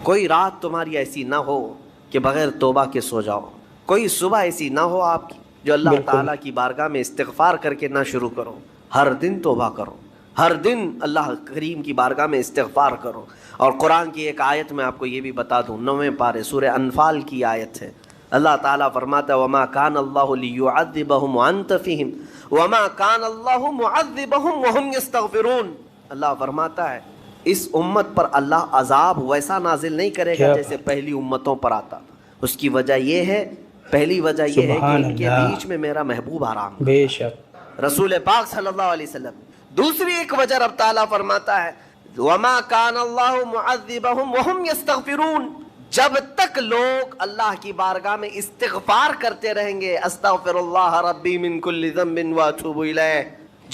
کوئی رات تمہاری ایسی نہ ہو کہ بغیر توبہ کے سو جاؤ، کوئی صبح ایسی نہ ہو آپ کی جو اللہ بالکل تعالیٰ کی بارگاہ میں استغفار کر کے نہ شروع کرو۔ ہر دن توبہ کرو، ہر دن اللہ کریم کی بارگاہ میں استغفار کرو۔ اور قرآن کی ایک آیت میں آپ کو یہ بھی بتا دوں، 9ویں پارے سورہ انفال کی آیت ہے، اللہ تعالیٰ فرماتا ہے وَمَا كَانَ اللَّهُ لِيُعَذِّبَهُمْ وَأَنْتَ فِيهِمْ وَمَا كَانَ اللَّهُ مُعَذِّبَهُمْ وَهُمْ يَسْتَغْفِرُونَ۔ اللہ فرماتا ہے اس امت پر اللہ عذاب ویسا نازل نہیں کرے گا کیا جیسے پہلی امتوں پر آتا تھا۔ اس کی وجہ یہ ہے، پہلی وجہ یہ ہے کہ سبحان ان کے اللہ، بیچ میں میرا محبوب آرام بے کرتا ہے، شک، رسول پاک صلی اللہ علیہ وسلم۔ دوسری ایک وجہ رب تعالیٰ فرماتا ہے وَمَا كَانَ اللَّهُ مُعَذِّبَهُمْ وَهُمْ يَسْتَغْفِرُونَ، جب تک لوگ اللہ کی بارگاہ میں استغفار کرتے رہیں گے، استغفر اللہ ربی من کل ذنب واتوب الیہ،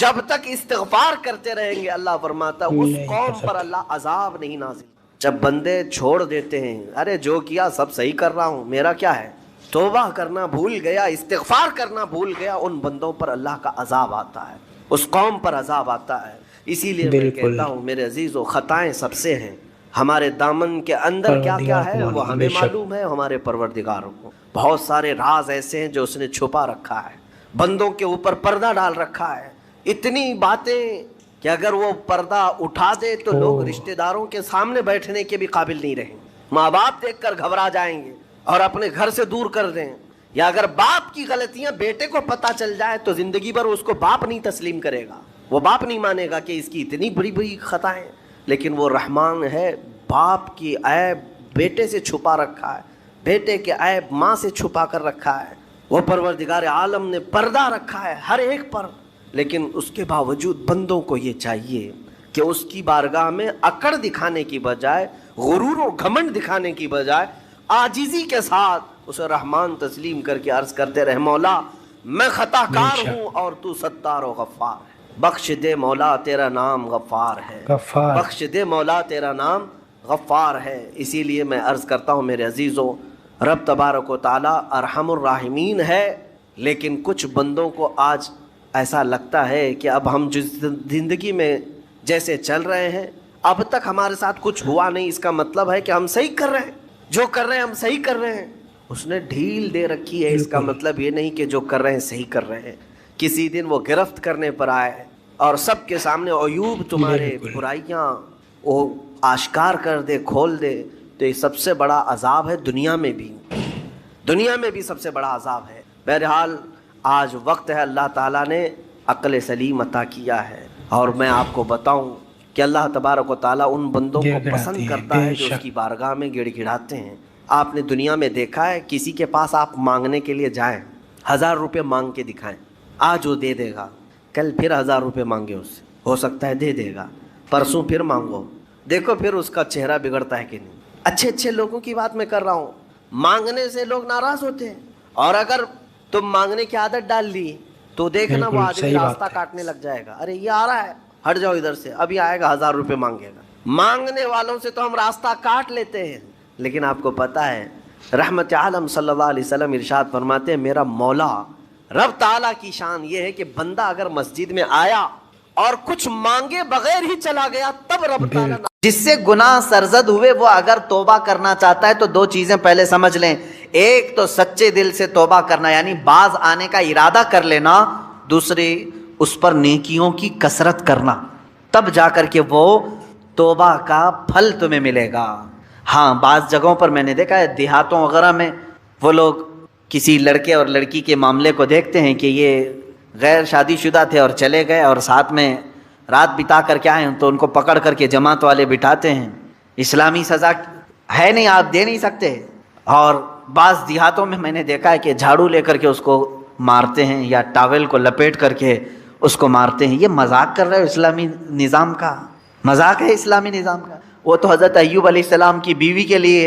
جب تک استغفار کرتے رہیں گے، اللہ فرماتا ہے اس نہیں کر قوم پر سکتے۔ اللہ عذاب نہیں نازل۔ جب بندے چھوڑ دیتے ہیں، ارے جو کیا سب صحیح کر رہا ہوں، میرا کیا ہے، توبہ کرنا بھول گیا، استغفار کرنا بھول گیا، ان بندوں پر اللہ کا عذاب آتا ہے، اس قوم پر عذاب آتا ہے۔ اسی لیے میں بالکل، کہتا ہوں میرے عزیزو، خطائیں سب سے ہیں، ہمارے دامن کے اندر کیا کیا پروردگار ہے کو وہ معلوم، ہمیں بے شک، معلوم ہے، ہمارے پروردگار کو۔ بہت سارے راز ایسے ہیں جو اس نے چھپا رکھا ہے، بندوں کے اوپر پردہ ڈال رکھا ہے، اتنی باتیں کہ اگر وہ پردہ اٹھا دے تو لوگ رشتہ داروں کے سامنے بیٹھنے کے بھی قابل نہیں رہیں، ماں باپ دیکھ کر گھبرا جائیں گے اور اپنے گھر سے دور کر دیں، یا اگر باپ کی غلطیاں بیٹے کو پتہ چل جائے تو زندگی بھر اس کو باپ نہیں تسلیم کرے گا، وہ باپ نہیں مانے گا کہ اس کی اتنی بڑی بڑی خطائیں، لیکن وہ رحمان ہے، باپ کی عیب بیٹے سے چھپا رکھا ہے، بیٹے کے عیب ماں سے چھپا کر رکھا ہے، وہ پروردگار عالم نے پردہ رکھا ہے ہر ایک پر، لیکن اس کے باوجود بندوں کو یہ چاہیے کہ اس کی بارگاہ میں اکڑ دکھانے کی بجائے، غرور و گھمنڈ دکھانے کی بجائے، عاجزی کے ساتھ اسے رحمان تسلیم کر کے عرض کرتے رہے مولا میں خطا بے کار شک، ہوں اور تو ستار و غفار ہے، بخش دے مولا تیرا نام غفار ہے، غفار، بخش دے مولا تیرا نام غفار ہے۔ اسی لیے میں عرض کرتا ہوں میرے عزیزو، رب تبارک و تعالی ارحم الراحمین ہے، لیکن کچھ بندوں کو آج ایسا لگتا ہے کہ اب ہم جس زندگی میں جیسے چل رہے ہیں اب تک ہمارے ساتھ کچھ ہوا نہیں، اس کا مطلب ہے کہ ہم صحیح کر رہے ہیں، جو کر رہے ہیں ہم صحیح کر رہے ہیں۔ اس نے ڈھیل دے رکھی ہے، اس کا بالکل، مطلب یہ نہیں کہ جو کر رہے ہیں صحیح کر رہے ہیں۔ کسی دن وہ گرفت کرنے پر آئے اور سب کے سامنے عیوب تمہارے بالکل، برائیاں وہ آشکار کر دے، کھول دے، تو یہ سب سے بڑا عذاب ہے، دنیا میں بھی، دنیا میں بھی سب سے بڑا عذاب ہے۔ بہرحال آج وقت ہے، اللہ تعالیٰ نے عقل سلیم عطا کیا ہے، اور میں آپ کو بتاؤں کہ اللہ تبارک و تعالیٰ ان بندوں کو گڑ گڑاتے پسند ہیں، کرتا ہے بے جو اس شک، کی بارگاہ میں گڑ گڑاتے ہیں۔ آپ نے دنیا میں دیکھا ہے کسی کے پاس آپ مانگنے کے لیے جائیں، 1000 روپے مانگ کے دکھائیں، آج وہ دے دے گا، کل پھر 1000 روپے مانگے اس سے، ہو سکتا ہے دے دے گا، پرسوں پھر مانگو، دیکھو پھر اس کا چہرہ بگڑتا ہے کہ نہیں۔ اچھے اچھے لوگوں کی بات میں کر رہا ہوں، مانگنے سے لوگ ناراض ہوتے ہیں، اور اگر تم مانگنے کی عادت ڈال لی تو دیکھنا وہ بالکل آدمی صحیح راستہ بات ہے، کاٹنے لگ جائے گا، ارے یہ آ رہا ہے ہٹ جاؤ ادھر سے، ابھی آئے گا 1000 روپے مانگے گا۔ مانگنے والوں سے تو ہم راستہ کاٹ لیتے ہیں، لیکن آپ کو پتہ ہے رحمت عالم صلی اللہ علیہ وسلم ارشاد فرماتے ہیں میرا مولا رب تعالیٰ کی شان یہ ہے کہ بندہ اگر مسجد میں آیا اور کچھ مانگے بغیر ہی چلا گیا تب رب تعالیٰ بالکل، جس سے گناہ سرزد ہوئے وہ اگر توبہ کرنا چاہتا ہے تو 2 چیزیں پہلے سمجھ لیں، ایک تو سچے دل سے توبہ کرنا یعنی باز آنے کا ارادہ کر لینا، دوسری اس پر نیکیوں کی کثرت کرنا، تب جا کر کے وہ توبہ کا پھل تمہیں ملے گا۔ ہاں بعض جگہوں پر میں نے دیکھا ہے دیہاتوں وغیرہ میں وہ لوگ کسی لڑکے اور لڑکی کے معاملے کو دیکھتے ہیں کہ یہ غیر شادی شدہ تھے اور چلے گئے اور ساتھ میں رات بتا کر کے آئے ہیں تو ان کو پکڑ کر کے جماعت والے بٹھاتے ہیں، اسلامی سزا ہے نہیں، آپ دے نہیں سکتے، اور بعض دیہاتوں میں نے دیکھا ہے کہ جھاڑو لے کر کے اس کو مارتے ہیں یا ٹاول کو لپیٹ کر کے اس کو مارتے ہیں۔ یہ مذاق کر رہے ہو اسلامی نظام کا؟ مذاق ہے اسلامی نظام کا؟ وہ تو حضرت ایوب علیہ السلام کی بیوی کے لیے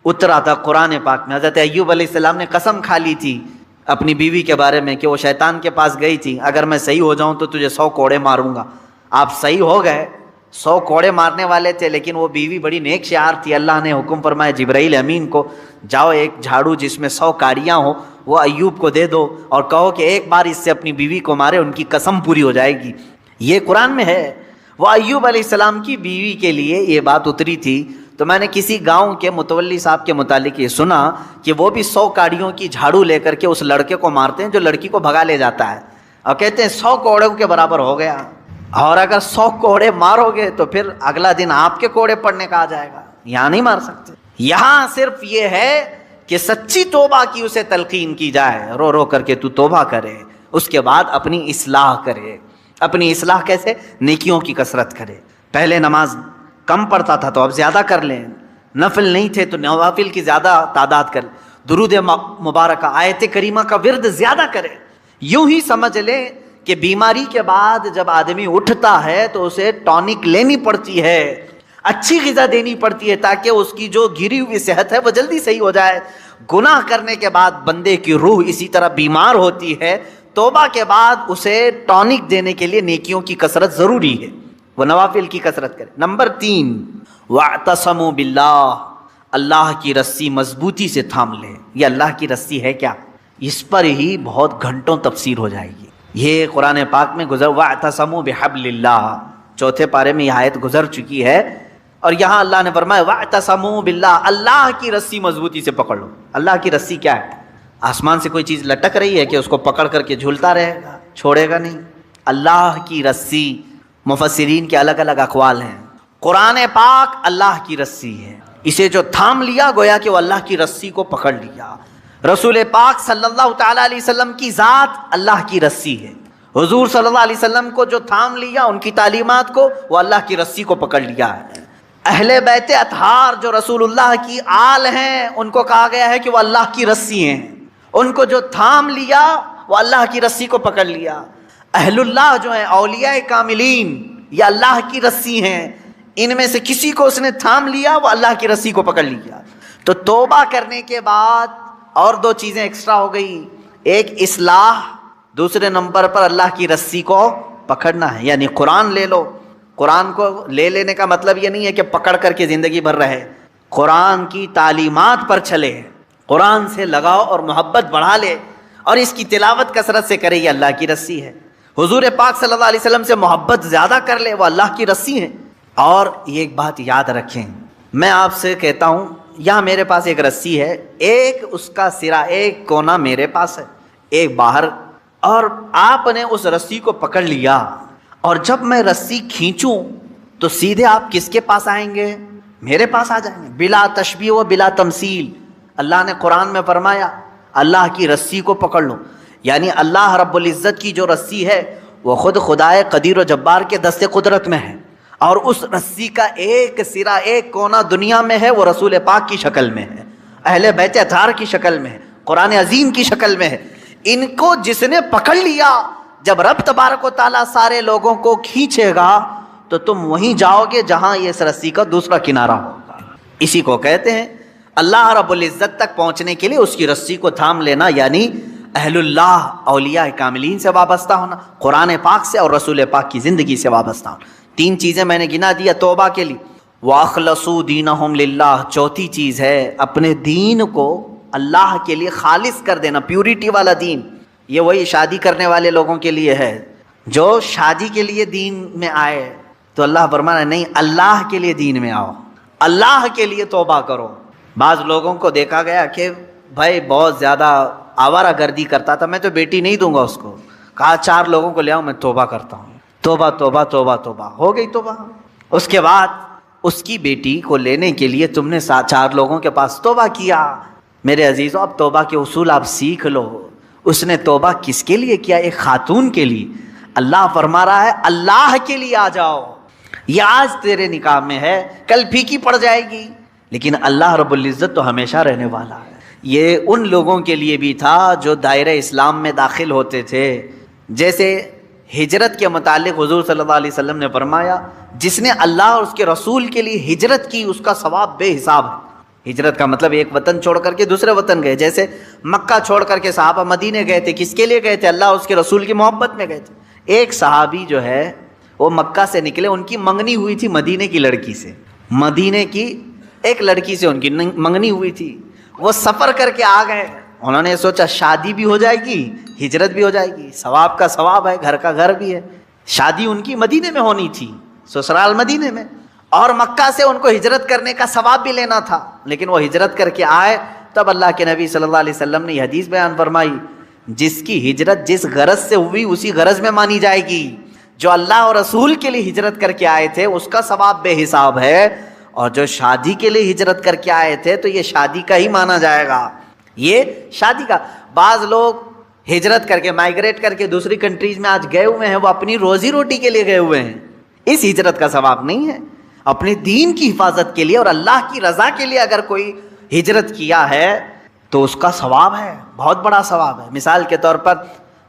اترا تھا قرآن پاک میں، حضرت ایوب علیہ السلام نے قسم کھا لی تھی اپنی بیوی کے بارے میں کہ وہ شیطان کے پاس گئی تھی، اگر میں صحیح ہو جاؤں تو تجھے 100 کوڑے ماروں گا۔ آپ صحیح ہو گئے، 100 کوڑے مارنے والے تھے، لیکن وہ بیوی بڑی نیک شعار تھی، اللہ نے حکم فرمایا جبرائیل امین کو جاؤ ایک جھاڑو جس میں 100 کاریاں ہوں وہ ایوب کو دے دو اور کہو کہ ایک بار اس سے اپنی بیوی کو مارے، ان کی قسم پوری ہو جائے گی۔ یہ قرآن میں ہے۔ وہ ایوب علیہ السلام کی بیوی کے لیے یہ بات اتری تھی تو میں نے کسی گاؤں کے متولی صاحب کے متعلق یہ سنا کہ وہ بھی 100 کاڑیوں کی جھاڑو لے کر کے اس لڑکے کو مارتے ہیں جو لڑکی کو بھگا لے جاتا ہے، اور کہتے ہیں 100 کوڑوں کے برابر ہو گیا، اور اگر 100 کوڑے مارو گے تو پھر اگلا دن آپ کے کوڑے پڑنے کا آ جائے گا، یہاں نہیں مار سکتے۔ یہاں صرف یہ ہے کہ سچی توبہ کی اسے تلقین کی جائے، رو رو کر کے تو توبہ کرے، اس کے بعد اپنی اصلاح کرے۔ اپنی اصلاح کیسے؟ نیکیوں کی کثرت کرے۔ پہلے نماز کم پڑھتا تھا تو اب زیادہ کر لیں، نفل نہیں تھے تو نوافل کی زیادہ تعداد کر، درود مبارکہ آیت کریمہ کا ورد زیادہ کرے۔ یوں ہی سمجھ لیں کہ بیماری کے بعد جب آدمی اٹھتا ہے تو اسے ٹونک لینی پڑتی ہے، اچھی غذا دینی پڑتی ہے تاکہ اس کی جو گری ہوئی صحت ہے وہ جلدی صحیح ہو جائے۔ گناہ کرنے کے بعد بندے کی روح اسی طرح بیمار ہوتی ہے، توبہ کے بعد اسے ٹونک دینے کے لیے نیکیوں کی کثرت ضروری ہے، وہ نوافل کی کثرت کرے۔ نمبر 3، وَاعْتَصَمُوا بِاللَّهِ، اللہ کی رسی مضبوطی سے تھام لے۔ یہ اللہ کی رسی ہے کیا؟ اس پر ہی بہت گھنٹوں تفسیر ہو جائے گی۔ یہ قرآن پاک میں گزر وَاعْتَصَمُوا بِحَبْلِ اللَّهِ، چوتھے پارے میں یہ آیت گزر چکی ہے، اور یہاں اللہ نے فرمایا وَاعْتَصَمُوا بِاللَّهِ، اللہ کی رسی مضبوطی سے پکڑ لو۔ اللہ کی رسی کیا ہے؟ آسمان سے کوئی چیز لٹک رہی ہے کہ اس کو پکڑ کر کے جھولتا رہے گا، چھوڑے گا نہیں۔ اللہ کی رسی، مفسرین کے الگ الگ اقوال ہیں۔ قرآن پاک اللہ کی رسی ہے، اسے جو تھام لیا گویا کہ وہ اللہ کی رسی کو پکڑ لیا۔ رسول پاک صلی اللہ تعالیٰ علیہ وسلم کی ذات اللہ کی رسی ہے، حضور صلی اللہ علیہ وسلم کو جو تھام لیا، ان کی تعلیمات کو، وہ اللہ کی رسی کو پکڑ لیا ہے۔ اہل بیت اطہار جو رسول اللہ کی آل ہیں، ان کو کہا گیا ہے کہ وہ اللہ کی رسی ہیں، ان کو جو تھام لیا وہ اللہ کی رسی کو پکڑ لیا۔ اہل اللہ جو ہیں، اولیاء کاملین، یہ اللہ کی رسی ہیں، ان میں سے کسی کو اس نے تھام لیا وہ اللہ کی رسی کو پکڑ لیا۔ تو توبہ کرنے کے بعد اور 2 چیزیں ایکسٹرا ہو گئی، ایک اصلاح، دوسرے نمبر پر اللہ کی رسی کو پکڑنا ہے، یعنی قرآن لے لو۔ قرآن کو لے لینے کا مطلب یہ نہیں ہے کہ پکڑ کر کے زندگی بھر رہے، قرآن کی تعلیمات پر چلے، قرآن سے لگاؤ اور محبت بڑھا لے، اور اس کی تلاوت کثرت سے کرے، یہ اللہ کی رسی ہے۔ حضور پاک صلی اللہ علیہ وسلم سے محبت زیادہ کر لے، وہ اللہ کی رسی ہے۔ اور یہ ایک بات یاد رکھیں، میں آپ سے کہتا ہوں، یہاں میرے پاس ایک رسی ہے، ایک اس کا سرا، ایک کونا میرے پاس ہے، ایک باہر، اور آپ نے اس رسی کو پکڑ لیا، اور جب میں رسی کھینچوں تو سیدھے آپ کس کے پاس آئیں گے؟ میرے پاس آ جائیں گے، بلا تشبیہ و بلا تمثیل۔ اللہ نے قرآن میں فرمایا اللہ کی رسی کو پکڑ لو، یعنی اللہ رب العزت کی جو رسی ہے وہ خود خدائے قدیر و جبار کے دست قدرت میں ہے، اور اس رسی کا ایک سرا، ایک کونا دنیا میں ہے، وہ رسول پاک کی شکل میں ہے، اہل بیت اطہار کی شکل میں ہے، قرآن عظیم کی شکل میں ہے۔ ان کو جس نے پکڑ لیا، جب رب تبارک و تعالیٰ سارے لوگوں کو کھینچے گا تو تم وہیں جاؤ گے جہاں یہ اس رسی کا دوسرا کنارہ ہوگا۔ اسی کو کہتے ہیں اللہ رب العزت تک پہنچنے کے لیے اس کی رسی کو تھام لینا، یعنی اہل اللہ، اولیاء کاملین سے وابستہ ہونا، قرآن پاک سے اور رسول پاک کی زندگی سے وابستہ ہونا۔ 3 چیزیں میں نے گنا دیا توبہ کے لیے۔ وَأَخْلَصُوا دِينَهُمْ لِلَّهِ، چوتھی چیز ہے اپنے دین کو اللہ کے لیے خالص کر دینا، پیورٹی والا دین۔ یہ وہی شادی کرنے والے لوگوں کے لیے ہے، جو شادی کے لیے دین میں آئے تو اللہ فرمانا نہیں، اللہ کے لیے دین میں آؤ، اللہ کے لیے توبہ کرو۔ بعض لوگوں کو دیکھا گیا کہ بھائی بہت زیادہ آوارہ گردی کرتا تھا، میں تو بیٹی نہیں دوں گا اس کو، کہا 4 لوگوں کو لے آؤ، میں توبہ کرتا ہوں، توبہ توبہ توبہ توبہ، ہو گئی توبہ۔ اس کے بعد اس کی بیٹی کو لینے کے لیے تم نے 4 لوگوں کے پاس توبہ کیا۔ میرے عزیزوں، اب توبہ کے اصول آپ سیکھ لو۔ اس نے توبہ کس کے لیے کیا؟ ایک خاتون کے لیے۔ اللہ فرما رہا ہے اللہ کے لیے آ جاؤ، یہ آج تیرے نکاح میں ہے، کل پھیکی پڑ جائے گی، لیکن اللہ رب العزت تو ہمیشہ رہنے والا ہے۔ یہ ان لوگوں کے لیے بھی تھا جو دائرہ اسلام میں داخل ہوتے تھے، جیسے ہجرت کے متعلق حضور صلی اللہ علیہ وسلم نے فرمایا جس نے اللہ اور اس کے رسول کے لیے ہجرت کی اس کا ثواب بے حساب ہے۔ ہجرت کا مطلب ایک وطن چھوڑ کر کے دوسرے وطن گئے، جیسے مکہ چھوڑ کر کے صحابہ مدینے گئے تھے، کس کے لیے گئے تھے؟ اللہ اور اس کے رسول کی محبت میں گئے تھے۔ ایک صحابی جو ہے وہ مکہ سے نکلے، ان کی منگنی ہوئی تھی مدینے کی لڑکی سے، مدینے کی ایک لڑکی سے ان کی منگنی ہوئی تھی، وہ سفر کر کے آ گئے۔ انہوں نے سوچا شادی بھی ہو جائے گی، ہجرت بھی ہو جائے گی، ثواب کا ثواب ہے، گھر کا گھر بھی ہے۔ شادی ان کی مدینے میں ہونی تھی، سسرال مدینے میں، اور مکہ سے ان کو ہجرت کرنے کا ثواب بھی لینا تھا، لیکن وہ ہجرت کر کے آئے. تب اللہ کے نبی صلی اللہ علیہ وسلم نے یہ حدیث بیان فرمائی، جس کی ہجرت جس غرض سے ہوئی اسی غرض میں مانی جائے گی. جو اللہ اور رسول کے لیے ہجرت کر کے آئے تھے اس کا ثواب بے حساب ہے، اور جو شادی کے لیے ہجرت کر کے آئے تھے تو یہ شادی کا ہی مانا جائے گا. یہ شادی کا. بعض لوگ ہجرت کر کے مائگریٹ کر کے دوسری کنٹریز میں آج گئے ہوئے ہیں، وہ اپنی روزی روٹی کے لیے گئے ہوئے ہیں. اس ہجرت کا ثواب نہیں ہے. اپنے دین کی حفاظت کے لیے اور اللہ کی رضا کے لیے اگر کوئی ہجرت کیا ہے تو اس کا ثواب ہے، بہت بڑا ثواب ہے. مثال کے طور پر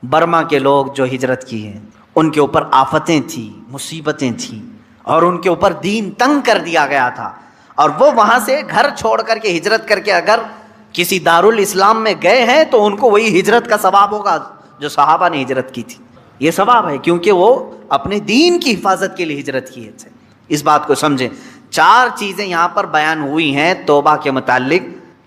برما کے لوگ جو ہجرت کی ہیں، ان کے اوپر آفتیں تھیں، مصیبتیں تھیں، اور ان کے اوپر دین تنگ کر دیا گیا تھا، اور وہ وہاں سے گھر چھوڑ کر کے ہجرت کر کے اگر کسی دارالاسلام میں گئے ہیں تو ان کو وہی ہجرت کا ثواب ہوگا جو صحابہ نے ہجرت کی تھی. یہ ثواب ہے کیونکہ وہ اپنے دین کی حفاظت کے لیے ہجرت کیے تھے. اس بات کو سمجھیں. 4 چیزیں یہاں پر بیان ہوئی ہیں توبہ کے متعلق.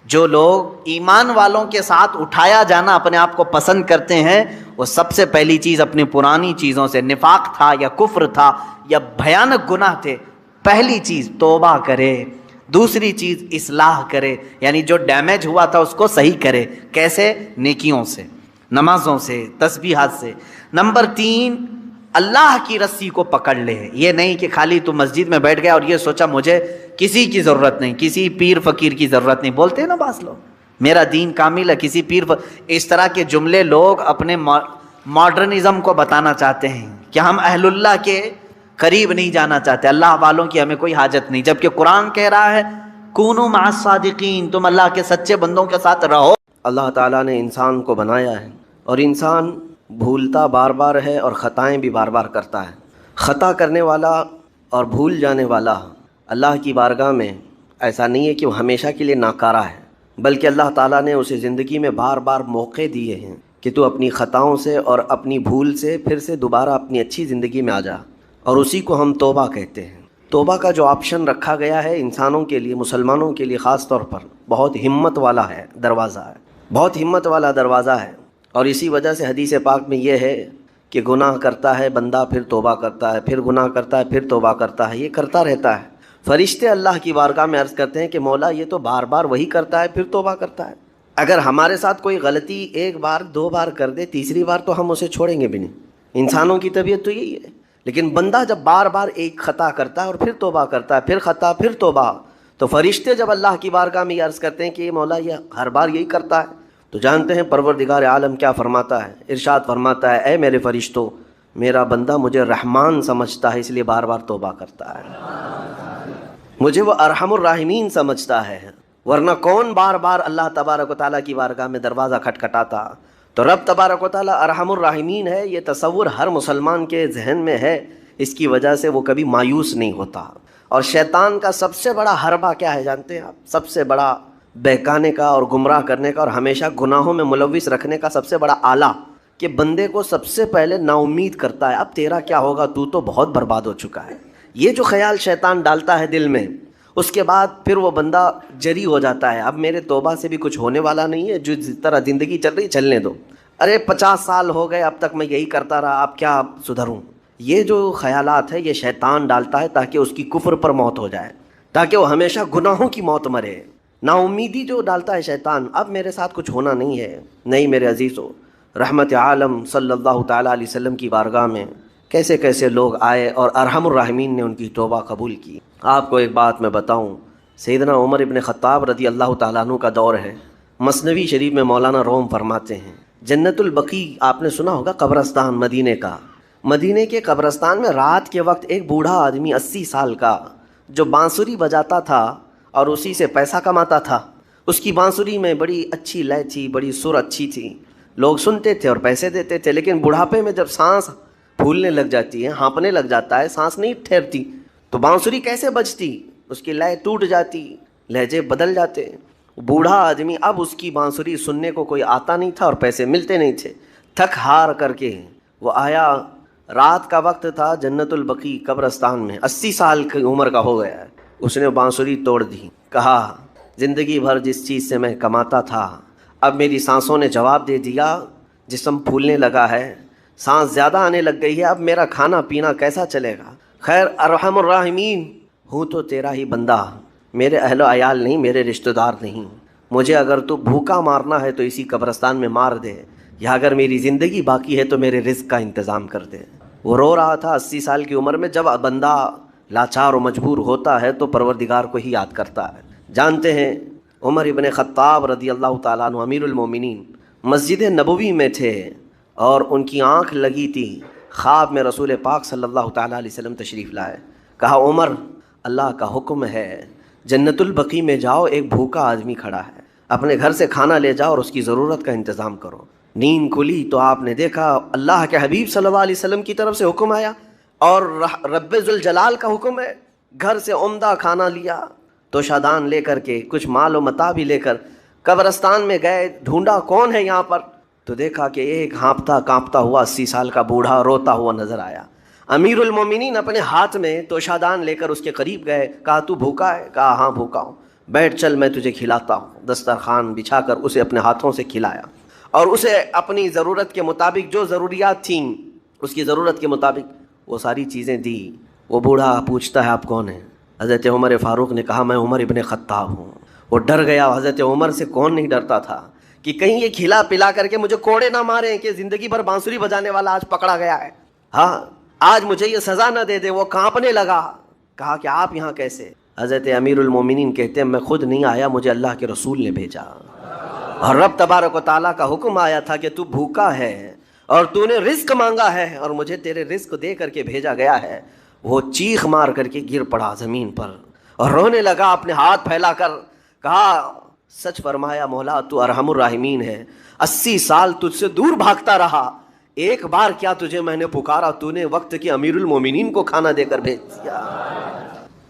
جو لوگ ایمان والوں کے ساتھ اٹھایا جانا اپنے آپ کو پسند کرتے ہیں، وہ سب سے پہلی چیز اپنی پرانی چیزوں سے، نفاق تھا یا کفر تھا یا بھیانک گناہ تھے، پہلی چیز توبہ کرے. دوسری چیز اصلاح کرے، یعنی جو ڈیمیج ہوا تھا اس کو صحیح کرے. کیسے؟ نیکیوں سے، نمازوں سے، تسبیحات سے. نمبر 3، اللہ کی رسی کو پکڑ لے. یہ نہیں کہ خالی تو مسجد میں بیٹھ گیا اور یہ سوچا مجھے کسی کی ضرورت نہیں، کسی پیر فقیر کی ضرورت نہیں. بولتے ہیں نا بعض لوگ، میرا دین کامل ہے، کسی پیر اس طرح کے جملے لوگ اپنے ماڈرنزم کو بتانا چاہتے ہیں کہ ہم اہل اللہ کے قریب نہیں جانا چاہتے، اللہ والوں کی ہمیں کوئی حاجت نہیں. جبکہ قرآن کہہ رہا ہے کونوا مع الصادقین، تم اللہ کے سچے بندوں کے ساتھ رہو. اللہ تعالیٰ نے انسان کو بنایا ہے اور انسان بھولتا بار بار ہے اور خطائیں بھی بار بار کرتا ہے. خطا کرنے والا اور بھول جانے والا اللہ کی بارگاہ میں ایسا نہیں ہے کہ وہ ہمیشہ کے لیے ناکارہ ہے، بلکہ اللہ تعالیٰ نے اسے زندگی میں بار بار موقع دیے ہیں کہ تو اپنی خطاؤں سے اور اپنی بھول سے پھر سے دوبارہ اپنی اچھی زندگی میں آ جا، اور اسی کو ہم توبہ کہتے ہیں. توبہ کا جو آپشن رکھا گیا ہے انسانوں کے لیے، مسلمانوں کے لیے خاص طور پر، بہت ہمت والا ہے دروازہ ہے، بہت ہمت والا دروازہ ہے. اور اسی وجہ سے حدیث پاک میں یہ ہے کہ گناہ کرتا ہے بندہ، پھر توبہ کرتا ہے، پھر گناہ کرتا ہے، پھر توبہ کرتا ہے. یہ کرتا رہتا ہے. فرشتے اللہ کی بارگاہ میں عرض کرتے ہیں کہ مولا یہ تو بار بار وہی کرتا ہے پھر توبہ کرتا ہے. اگر ہمارے ساتھ کوئی غلطی 1 بار 2 بار کر دے، تیسری بار تو ہم اسے چھوڑیں گے بھی نہیں. انسانوں کی طبیعت تو یہی ہے. لیکن بندہ جب بار بار ایک خطا کرتا ہے اور پھر توبہ کرتا ہے، پھر خطا پھر توبہ، تو فرشتے جب اللہ کی بارگاہ میں یہ عرض کرتے ہیں کہ یہ مولا یہ ہر بار یہی کرتا ہے، تو جانتے ہیں پروردگار عالم کیا فرماتا ہے. ارشاد فرماتا ہے اے میرے فرشتوں، میرا بندہ مجھے رحمان سمجھتا ہے اس لیے بار بار توبہ کرتا ہے، مجھے وہ ارحم الراحمین سمجھتا ہے، ورنہ کون بار بار اللہ تبارک و تعالیٰ کی بارگاہ میں دروازہ کھٹکھٹاتا. تو رب تبارک و تعالیٰ ارحم الراحمین ہے، یہ تصور ہر مسلمان کے ذہن میں ہے. اس کی وجہ سے وہ کبھی مایوس نہیں ہوتا. اور شیطان کا سب سے بڑا حربہ کیا ہے جانتے ہیں آپ؟ سب سے بڑا بہکانے کا اور گمراہ کرنے کا اور ہمیشہ گناہوں میں ملوث رکھنے کا سب سے بڑا آلہ، کہ بندے کو سب سے پہلے نا امید کرتا ہے، اب تیرا کیا ہوگا، تو بہت برباد ہو چکا ہے. یہ جو خیال شیطان ڈالتا ہے دل میں، اس کے بعد پھر وہ بندہ جری ہو جاتا ہے، اب میرے توبہ سے بھی کچھ ہونے والا نہیں ہے، جو جس طرح زندگی چل رہی چلنے دو، ارے 50 سال ہو گئے اب تک میں یہی کرتا رہا، اب کیا سدھروں. یہ جو خیالات ہے یہ شیطان ڈالتا ہے تاکہ اس کی کفر پر موت ہو جائے، تاکہ وہ ہمیشہ گناہوں کی موت مرے. نا امیدی جو ڈالتا ہے شیطان، اب میرے ساتھ کچھ ہونا نہیں ہے. نہیں میرے عزیزو، رحمت عالم صلی اللہ تعالیٰ علیہ وسلم کی بارگاہ میں کیسے کیسے لوگ آئے اور ارحم الراحمین نے ان کی توبہ قبول کی. آپ کو ایک بات میں بتاؤں، سیدنا عمر ابن خطاب رضی اللہ تعالیٰ عنہ کا دور ہے. مثنوی شریف میں مولانا روم فرماتے ہیں جنت البقیع آپ نے سنا ہوگا، قبرستان مدینے کا. مدینے کے قبرستان میں رات کے وقت ایک بوڑھا آدمی 80 سال کا جو بانسری بجاتا تھا اور اسی سے پیسہ کماتا تھا. اس کی بانسری میں بڑی اچھی لے تھی، بڑی سر اچھی تھی، لوگ سنتے تھے اور پیسے دیتے تھے. لیکن بڑھاپے میں جب سانس پھولنے لگ جاتی ہے، ہانپنے لگ جاتا ہے، سانس نہیں ٹھہرتی، تو بانسری کیسے بجتی؟ اس کی لے ٹوٹ جاتی، لہجے بدل جاتے. بوڑھا آدمی، اب اس کی بانسری سننے کو کوئی آتا نہیں تھا اور پیسے ملتے نہیں تھے. تھک ہار کر کے وہ آیا، رات کا وقت تھا، جنت البقیع قبرستان میں، 80 سال کی عمر کا ہو گیا ہے. اس نے بانسری توڑ دی، کہا زندگی بھر جس چیز سے میں کماتا تھا اب میری سانسوں نے جواب دے دیا، جسم پھولنے لگا ہے، سانس زیادہ آنے لگ گئی ہے، اب میرا کھانا پینا کیسا چلے گا. خیر ارحم الراحمین ہوں تو تیرا ہی بندہ، میرے اہل و عیال نہیں، میرے رشتہ دار نہیں، مجھے اگر تو بھوکا مارنا ہے تو اسی قبرستان میں مار دے، یا اگر میری زندگی باقی ہے تو میرے رزق کا انتظام کر دے۔ وہ رو رہا تھا 80 سال کی عمر میں۔ جب بندہ لاچار و مجبور ہوتا ہے تو پروردگار کو ہی یاد کرتا ہے۔ جانتے ہیں عمر ابن خطاب رضی اللہ تعالیٰ عنہ امیر المومنین مسجد نبوی میں تھے اور ان کی آنکھ لگی تھی، خواب میں رسول پاک صلی اللہ تعالیٰ علیہ وسلم تشریف لائے۔ کہا عمر، اللہ کا حکم ہے جنت البقیع میں جاؤ، ایک بھوکا آدمی کھڑا ہے، اپنے گھر سے کھانا لے جاؤ اور اس کی ضرورت کا انتظام کرو۔ نیند کھلی تو آپ نے دیکھا اللہ کے حبیب صلی اللہ علیہ وسلم کی طرف سے حکم آیا اور رب ذوالجلال کا حکم ہے، گھر سے عمدہ کھانا لیا، توشادان لے کر کے کچھ مال و متاع بھی لے کر قبرستان میں گئے، ڈھونڈا کون ہے یہاں پر، تو دیکھا کہ ایک ہانپتا کانپتا ہوا 80 سال کا بوڑھا روتا ہوا نظر آیا۔ امیر المومنین اپنے ہاتھ میں توشادان لے کر اس کے قریب گئے، کہا تو بھوکا ہے؟ کہا ہاں بھوکا ہوں، بیٹھ چل میں تجھے کھلاتا ہوں۔ دسترخوان بچھا کر اسے اپنے ہاتھوں سے کھلایا اور اسے اپنی ضرورت کے مطابق جو ضروریات تھیں اس کی ضرورت کے مطابق وہ ساری چیزیں دی۔ وہ بوڑھا پوچھتا ہے آپ کون ہیں؟ حضرت عمر فاروق نے کہا میں عمر ابن خطاب ہوں۔ وہ ڈر گیا، حضرت عمر سے کون نہیں ڈرتا تھا کہ کہیں یہ کھلا پلا کر کے مجھے کوڑے نہ ماریں کہ زندگی بھر بانسری بجانے والا آج پکڑا گیا ہے، ہاں آج مجھے یہ سزا نہ دے دے۔ وہ کانپنے لگا، کہا کہ آپ یہاں کیسے؟ حضرت امیر المومنین کہتے ہیں میں خود نہیں آیا، مجھے اللہ کے رسول نے بھیجا، اور رب تبارک و تعالیٰ کا حکم آیا تھا کہ تو بھوکا ہے اور تو نے رزق مانگا ہے اور مجھے تیرے رزق دے کر کے بھیجا گیا ہے۔ وہ چیخ مار کر کے گر پڑا زمین پر اور رونے لگا، اپنے ہاتھ پھیلا کر کہا سچ فرمایا مولا تو ارحم الراحمین ہے، 80 سال تجھ سے دور بھاگتا رہا، ایک بار کیا تجھے میں نے پکارا، تو نے وقت کی امیر المومنین کو کھانا دے کر بھیج دیا۔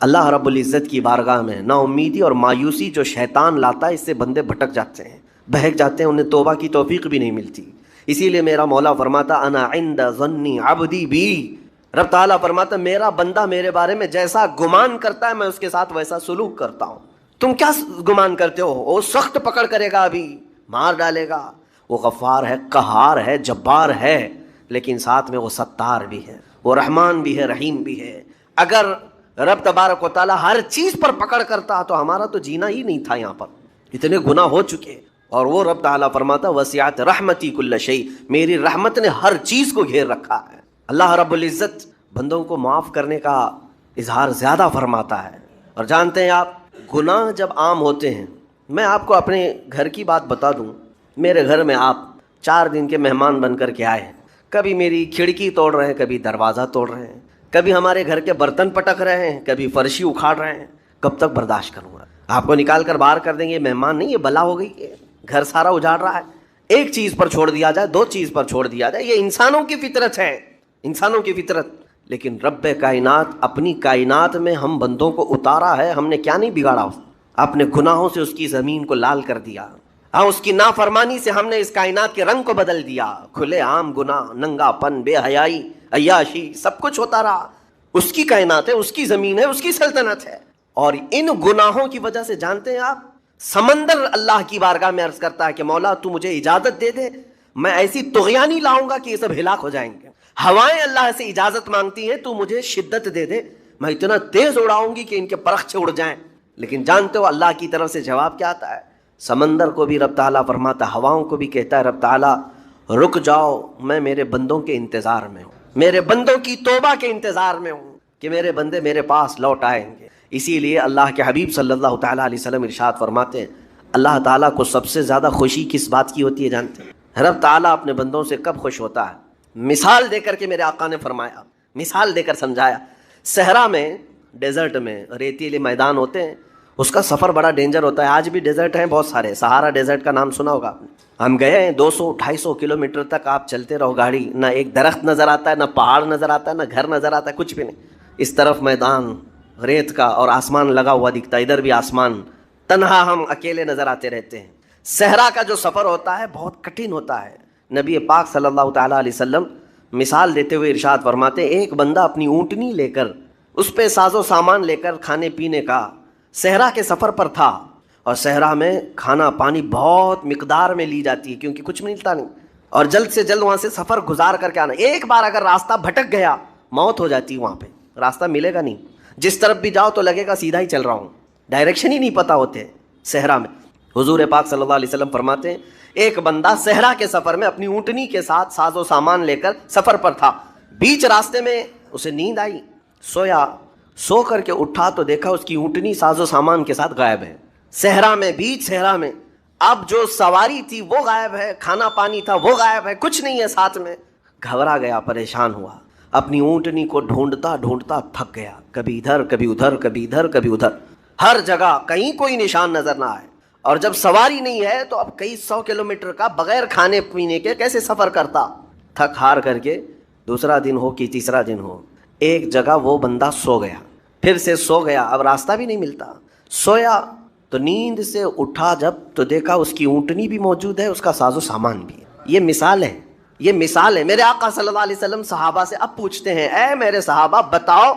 اللہ رب العزت کی بارگاہ میں نا امیدی اور مایوسی جو شیطان لاتا ہے، اس سے بندے بھٹک جاتے ہیں، بہک جاتے ہیں، انہیں توبہ کی توفیق بھی نہیں ملتی۔ اسی لیے میرا مولا فرماتا انا عند ظنی عبدی بی، رب تعالیٰ فرماتا میرا بندہ میرے بارے میں جیسا گمان کرتا ہے میں اس کے ساتھ ویسا سلوک کرتا ہوں۔ تم کیا گمان کرتے ہو؟ وہ سخت پکڑ کرے گا، ابھی مار ڈالے گا، وہ غفار ہے، قہار ہے، جبار ہے، لیکن ساتھ میں وہ ستار بھی ہے، وہ رحمان بھی ہے، رحیم بھی ہے۔ اگر رب تبارک و تعالیٰ ہر چیز پر پکڑ کرتا تو ہمارا تو جینا ہی نہیں تھا، یہاں پر اتنے گناہ ہو چکے۔ اور وہ رب تعالیٰ فرماتا وسعت رحمتی کل شیء، میری رحمت نے ہر چیز کو گھیر رکھا ہے۔ اللہ رب العزت بندوں کو معاف کرنے کا اظہار زیادہ فرماتا ہے۔ اور جانتے ہیں آپ گناہ جب عام ہوتے ہیں، میں آپ کو اپنے گھر کی بات بتا دوں، میرے گھر میں آپ 4 دن کے مہمان بن کر کے آئے ہیں، کبھی میری کھڑکی توڑ رہے ہیں، کبھی دروازہ توڑ رہے ہیں، کبھی ہمارے گھر کے برتن پٹک رہے ہیں، کبھی فرشی اکھاڑ رہے ہیں، کب تک برداشت کروں گا؟ آپ کو نکال کر باہر کر دیں گے، مہمان نہیں، یہ بلا ہو گئی ہے، گھر سارا اجاڑ رہا ہے۔ ایک چیز پر چھوڑ دیا جائے، 2 چیز پر چھوڑ دیا جائے، یہ انسانوں کی فطرت ہے، انسانوں کی فطرت۔ لیکن رب کائنات اپنی کائنات میں ہم بندوں کو اتارا ہے، ہم نے کیا نہیں بگاڑا، اپنے گناہوں سے اس کی زمین کو لال کر دیا، ہاں اس کی نافرمانی سے ہم نے اس کائنات کے رنگ کو بدل دیا، کھلے عام گناہ، ننگا پن، بے حیائی، عیاشی، سب کچھ ہوتا رہا۔ اس کی کائنات ہے، اس کی زمین ہے، اس کی سلطنت ہے۔ اور ان گناہوں کی وجہ سے جانتے ہیں آپ سمندر اللہ کی بارگاہ میں عرض کرتا ہے کہ مولا تو مجھے اجازت دے دے، میں ایسی طغیانی لاؤں گا کہ یہ سب ہلاک ہو جائیں گے۔ ہوائیں اللہ سے اجازت مانگتی ہیں تو مجھے شدت دے دے، میں اتنا تیز اڑاؤں گی کہ ان کے پرخچے اڑ جائیں۔ لیکن جانتے ہو اللہ کی طرف سے جواب کیا آتا ہے؟ سمندر کو بھی رب تعالیٰ فرماتا، ہواؤں کو بھی کہتا ہے رب تعالیٰ رک جاؤ، میں میرے بندوں کے انتظار میں ہوں، میرے بندوں کی توبہ کے انتظار میں ہوں کہ میرے بندے میرے پاس لوٹ آئیں گے۔ اسی لیے اللہ کے حبیب صلی اللہ تعالیٰ علیہ وسلم ارشاد فرماتے ہیں اللہ تعالیٰ کو سب سے زیادہ خوشی کس بات کی ہوتی ہے جانتے ہیں؟ رب تعالیٰ اپنے بندوں سے کب خوش ہوتا ہے؟ مثال دے کر کے میرے آقا نے فرمایا، مثال دے کر سمجھایا۔ صحرا میں، ڈیزرٹ میں ریتیلے میدان ہوتے ہیں، اس کا سفر بڑا ڈینجر ہوتا ہے۔ آج بھی ڈیزرٹ ہیں بہت سارے، سہارا ڈیزرٹ کا نام سنا ہوگا آپ نے۔ ہم گئے ہیں 200-250 کلومیٹر تک آپ چلتے رہو گاڑی، نہ ایک درخت نظر آتا ہے، نہ پہاڑ نظر آتا ہے، نہ گھر نظر آتا ہے، کچھ بھی نہیں۔ اس طرف میدان ریت کا اور آسمان لگا ہوا دکھتا ہے، ادھر بھی آسمان، تنہا ہم اکیلے نظر آتے رہتے ہیں۔ صحرا کا جو سفر ہوتا ہے بہت کٹھن ہوتا ہے۔ نبی پاک صلی اللہ تعالیٰ علیہ وسلم مثال دیتے ہوئے ارشاد فرماتے ایک بندہ اپنی اونٹنی لے کر، اس پہ ساز و سامان لے کر کھانے پینے کا صحرا کے سفر پر تھا، اور صحرا میں کھانا پانی بہت مقدار میں لی جاتی ہے کیونکہ کچھ ملتا نہیں، اور جلد سے جلد وہاں سے سفر گزار کر کے آنا۔ ایک بار اگر راستہ بھٹک گیا موت ہو جاتی ہے، وہاں پہ راستہ ملے گا نہیں۔ جس طرف بھی جاؤ تو لگے گا سیدھا ہی چل رہا ہوں، ڈائریکشن ہی نہیں پتہ ہوتے صحرا میں۔ حضور پاک صلی اللہ علیہ وسلم فرماتے ہیں ایک بندہ صحرا کے سفر میں اپنی اونٹنی کے ساتھ ساز و سامان لے کر سفر پر تھا، بیچ راستے میں اسے نیند آئی، سویا، سو کر کے اٹھا تو دیکھا اس کی اونٹنی ساز و سامان کے ساتھ غائب ہے، صحرا میں، بیچ صحرا میں۔ اب جو سواری تھی وہ غائب ہے، کھانا پانی تھا وہ غائب ہے، کچھ نہیں ہے ساتھ میں۔ گھبرا گیا، پریشان ہوا، اپنی اونٹنی کو ڈھونڈتا ڈھونڈتا تھک گیا، کبھی ادھر کبھی ادھر، کبھی ادھر کبھی ادھر، ہر جگہ کہیں کوئی نشان نظر نہ آئے۔ اور جب سواری نہیں ہے تو اب کئی 100 کلومیٹر کا بغیر کھانے پینے کے کیسے سفر کرتا؟ تھک ہار کر کے دوسرا دن ہو کہ تیسرا دن ہو، ایک جگہ وہ بندہ سو گیا، پھر سے سو گیا، اب راستہ بھی نہیں ملتا، سویا تو نیند سے اٹھا جب تو دیکھا اس کی اونٹنی بھی موجود ہے، اس کا ساز و سامان بھی ہے۔ یہ مثال ہے، یہ مثال ہے۔ میرے آقا صلی اللہ علیہ وسلم صحابہ سے اب پوچھتے ہیں اے میرے صحابہ بتاؤ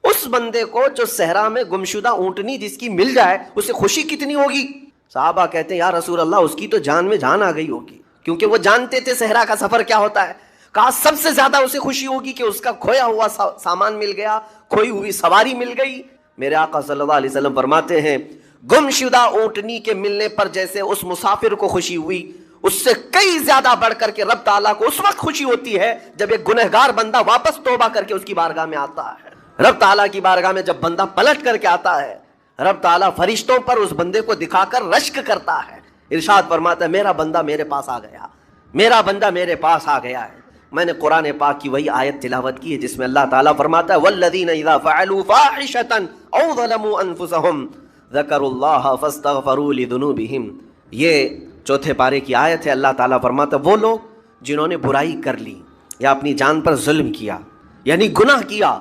اس بندے کو جو صحرا میں گمشدہ اونٹنی جس کی مل جائے اسے خوشی کتنی ہوگی؟ صحابہ کہتے ہیں یا رسول اللہ اس کی تو جان میں جان آ گئی ہوگی، کیونکہ وہ جانتے تھے صحرا کا سفر کیا ہوتا ہے۔ کہا سب سے زیادہ اسے خوشی ہوگی کہ اس کا کھویا ہوا سامان مل گیا، کھوئی ہوئی سواری مل گئی۔ میرے آقا صلی اللہ علیہ وسلم فرماتے ہیں گمشدہ اونٹنی کے ملنے پر جیسے اس مسافر کو خوشی ہوئی، اس سے کئی زیادہ بڑھ کر کے رب تعالیٰ کو اس وقت خوشی ہوتی ہے جب ایک گنہگار بندہ واپس توبہ کر کے اس کی بارگاہ میں آتا ہے۔ رب تعالیٰ کی بارگاہ میں جب بندہ پلٹ کر کے آتا ہے، رب تعالیٰ فرشتوں پر اس بندے کو دکھا کر رشک کرتا ہے، ارشاد فرماتا ہے میرا بندہ میرے پاس آ گیا، میرا بندہ میرے پاس آ گیا ہے۔ میں نے قرآن پاک کی وہی آیت تلاوت کی ہے جس میں اللہ تعالیٰ فرماتا ہے والذین اذا فعلوا فاحشۃ او ظلموا انفسهم ذکروا اللہ فاستغفروا لذنوبہم۔ یہ چوتھے پارے کی آیت ہے۔ اللہ تعالیٰ فرماتا ہے وہ لوگ جنہوں نے برائی کر لی یا اپنی جان پر ظلم کیا یعنی گناہ کیا،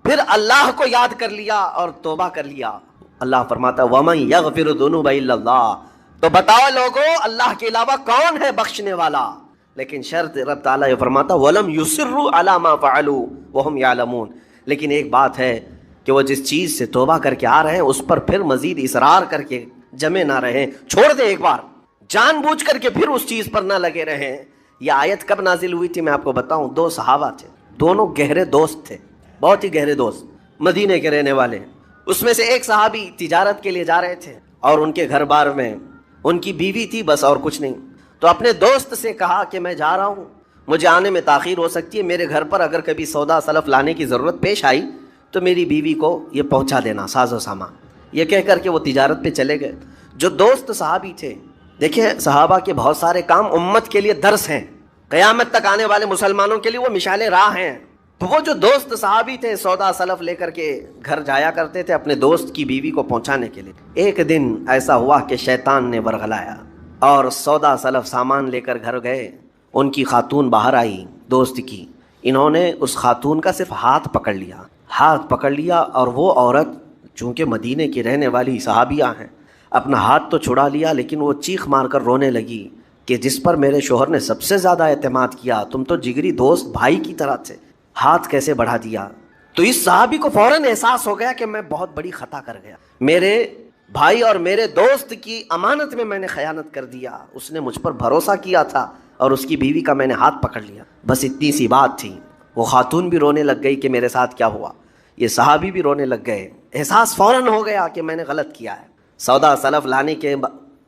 پھر اللہ کو یاد کر لیا اور توبہ کر لیا، اللہ فرماتا ہے وَمَن يَغْفِرُ الذُّنُوبَ إِلَّا اللَّهُ، تو بتاؤ لوگوں اللہ کے علاوہ کون ہے بخشنے والا؟ لیکن شرط رب تعالیٰ یہ فرماتا وَلَمْ يُصِرُّوا عَلَى مَا فَعَلُوا وَهُمْ يَعْلَمُونَ، لیکن ایک بات ہے کہ وہ جس چیز سے توبہ کر کے آ رہے ہیں اس پر پھر مزید اصرار کر کے جمے نہ رہیں، چھوڑ دیں ایک بار، جان بوجھ کر کے پھر اس چیز پر نہ لگے رہیں۔ یہ آیت کب نازل ہوئی تھی میں آپ کو بتاؤں، دو صحابہ تھے، دونوں گہرے دوست تھے، بہت ہی گہرے دوست، مدینے کے رہنے والے۔ اس میں سے ایک صحابی تجارت کے لیے جا رہے تھے اور ان کے گھر بار میں ان کی بیوی تھی بس اور کچھ نہیں، تو اپنے دوست سے کہا کہ میں جا رہا ہوں، مجھے آنے میں تاخیر ہو سکتی ہے، میرے گھر پر اگر کبھی سودا سلف لانے کی ضرورت پیش آئی تو میری بیوی کو یہ پہنچا دینا ساز و سامان۔ یہ کہہ کر کے وہ تجارت پہ چلے گئے۔ جو دوست صحابی تھے، دیکھیں صحابہ کے بہت سارے کام امت کے لیے درس ہیں، قیامت تک آنے والے مسلمانوں کے لیے وہ مشعل راہ ہیں۔ تو وہ جو دوست صحابی تھے سودا سلف لے کر کے گھر جایا کرتے تھے اپنے دوست کی بیوی کو پہنچانے کے لیے۔ ایک دن ایسا ہوا کہ شیطان نے ورغلایا اور سودا سلف سامان لے کر گھر گئے، ان کی خاتون باہر آئی دوست کی، انہوں نے اس خاتون کا صرف ہاتھ پکڑ لیا اور وہ عورت چونکہ مدینے کی رہنے والی صحابیہ ہیں اپنا ہاتھ تو چھڑا لیا لیکن وہ چیخ مار کر رونے لگی کہ جس پر میرے شوہر نے سب سے زیادہ اعتماد کیا، تم تو جگری دوست بھائی کی طرح تھے، ہاتھ کیسے بڑھا دیا؟ تو اس صحابی کو فوراً احساس ہو گیا کہ میں بہت بڑی خطا کر گیا، میرے بھائی اور میرے دوست کی امانت میں نے خیانت کر دیا، اس نے مجھ پر بھروسہ کیا تھا اور اس کی بیوی کا میں نے ہاتھ پکڑ لیا، بس اتنی سی بات تھی۔ وہ خاتون بھی رونے لگ گئی کہ میرے ساتھ کیا ہوا، یہ صحابی بھی رونے لگ گئے، احساس فوراً ہو گیا کہ میں نے غلط کیا ہے، سودا سلف لانے کے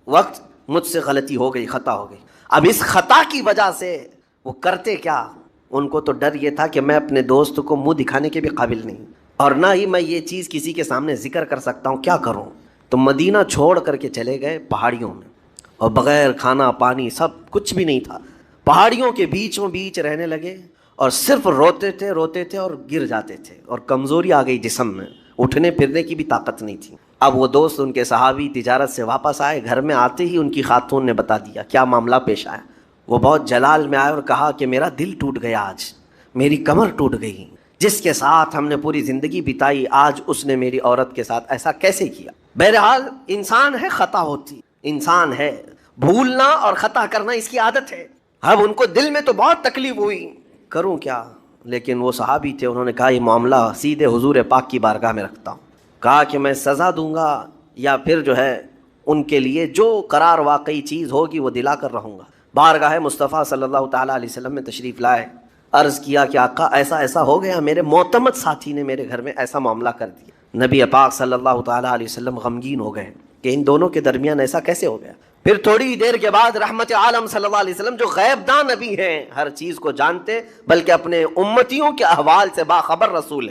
وقت مجھ سے غلطی ہو گئی، خطا ہو گئی۔ اب اس خطا کی وجہ سے وہ کرتے کیا، ان کو تو ڈر یہ تھا کہ میں اپنے دوست کو منہ دکھانے کے بھی قابل نہیں اور نہ ہی میں یہ چیز کسی کے سامنے ذکر کر سکتا ہوں، کیا کروں؟ تو مدینہ چھوڑ کر کے چلے گئے پہاڑیوں میں، اور بغیر کھانا پانی سب کچھ بھی نہیں تھا، پہاڑیوں کے بیچوں بیچ رہنے لگے اور صرف روتے تھے اور گر جاتے تھے اور کمزوری آ گئی جسم میں، اٹھنے پھرنے کی بھی طاقت نہیں تھی۔ اب وہ دوست ان کے صحابی تجارت سے واپس آئے، گھر میں آتے ہی ان کی خاتون نے بتا دیا کیا معاملہ پیش آیا۔ وہ بہت جلال میں آئے اور کہا کہ میرا دل ٹوٹ گیا، آج میری کمر ٹوٹ گئی، جس کے ساتھ ہم نے پوری زندگی بتائی آج اس نے میری عورت کے ساتھ ایسا کیسے کیا؟ بہرحال انسان ہے، خطا ہوتی، انسان ہے، بھولنا اور خطا کرنا اس کی عادت ہے۔ اب ان کو دل میں تو بہت تکلیف ہوئی، کروں کیا؟ لیکن وہ صحابی تھے، انہوں نے کہا یہ معاملہ سیدھے حضور پاک کی بارگاہ میں رکھتا ہوں، کہا کہ میں سزا دوں گا یا پھر جو ہے ان کے لیے جو قرار واقعی چیز ہوگی وہ دلا کر رہوں گا۔ بارگاہ مصطفیٰ صلی اللہ تعالیٰ علیہ وسلم میں تشریف لائے، عرض کیا کہ آقا ایسا ایسا ہو گیا، میرے معتمد ساتھی نے میرے گھر میں ایسا معاملہ کر دیا، نبی پاک صلی اللہ تعالیٰ علیہ وسلم غمگین ہو گئے کہ ان دونوں کے درمیان ایسا کیسے ہو گیا. پھر تھوڑی دیر کے بعد رحمت عالم صلی اللہ علیہ وسلم جو غیب داں نبی ہیں، ہر چیز کو جانتے بلکہ اپنے امتیوں کے احوال سے باخبر رسول